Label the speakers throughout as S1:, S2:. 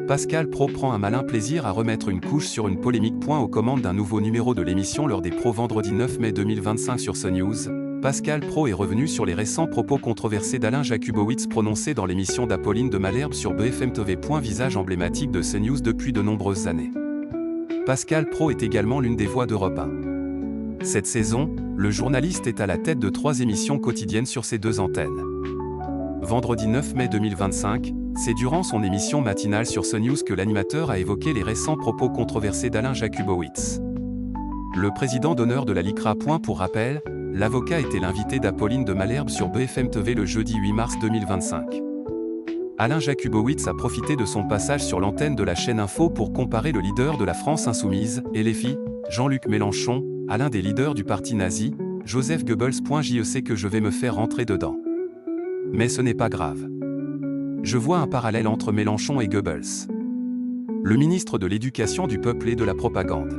S1: Pascal Praud prend un malin plaisir à remettre une couche sur une polémique. Aux commandes d'un nouveau numéro de l'émission L'heure des pros vendredi 9 mai 2025 sur CNews, Pascal Praud est revenu sur les récents propos controversés d'Alain Jakubowicz prononcés dans l'émission d'Apolline de Malherbe sur BFM TV. Visage emblématique de CNews depuis de nombreuses années. Pascal Praud est également l'une des voix d'Europe 1. Cette saison, le journaliste est à la tête de 3 émissions quotidiennes sur ces 2 antennes. Vendredi 9 mai 2025, c'est durant son émission matinale sur CNews que l'animateur a évoqué les récents propos controversés d'Alain Jakubowicz. Le président d'honneur de la LICRA. Pour rappel, l'avocat était l'invité d'Apolline de Malherbe sur BFM TV le jeudi 8 mars 2025. Alain Jakubowicz a profité de son passage sur l'antenne de la chaîne Info pour comparer le leader de la France insoumise, LFI, Jean-Luc Mélenchon, à l'un des leaders du parti nazi, Joseph Goebbels. Je sais que je vais me faire rentrer dedans. Mais ce n'est pas grave. Je vois un parallèle entre Mélenchon et Goebbels. Le ministre de l'Éducation du peuple et de la propagande.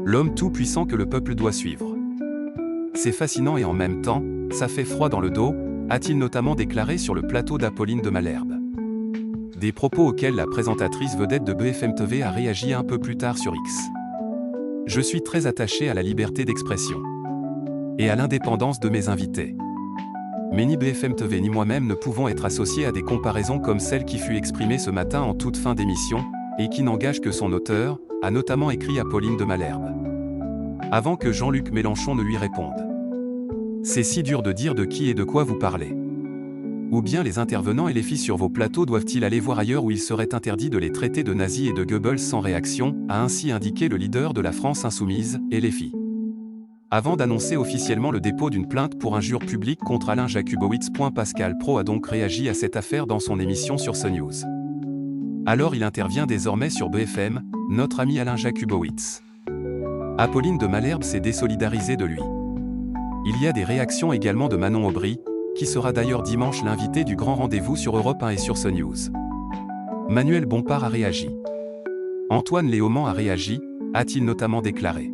S1: L'homme tout-puissant que le peuple doit suivre. C'est fascinant et en même temps, ça fait froid dans le dos, a-t-il notamment déclaré sur le plateau d'Apolline de Malherbe. Des propos auxquels la présentatrice vedette de BFM TV a réagi un peu plus tard sur X. Je suis très attaché à la liberté d'expression. Et à l'indépendance de mes invités. Mais ni BFM TV ni moi-même ne pouvons être associés à des comparaisons comme celle qui fut exprimée ce matin en toute fin d'émission, et qui n'engage que son auteur, a notamment écrit Apolline de Malherbe. Avant que Jean-Luc Mélenchon ne lui réponde. C'est si dur de dire de qui et de quoi vous parlez. Ou bien les intervenants et les filles sur vos plateaux doivent-ils aller voir ailleurs où il serait interdit de les traiter de nazis et de Goebbels sans réaction, a ainsi indiqué le leader de la France insoumise, LFI. Avant d'annoncer officiellement le dépôt d'une plainte pour injure publique contre Alain Jakubowicz. Pascal Praud a donc réagi à cette affaire dans son émission sur CNews. Alors il intervient désormais sur BFM, notre ami Alain Jakubowicz. Apolline de Malherbe s'est désolidarisée de lui. Il y a des réactions également de Manon Aubry, qui sera d'ailleurs dimanche l'invité du grand rendez-vous sur Europe 1 et sur CNews. Manuel Bompard a réagi. Antoine Léaumont a réagi, a-t-il notamment déclaré.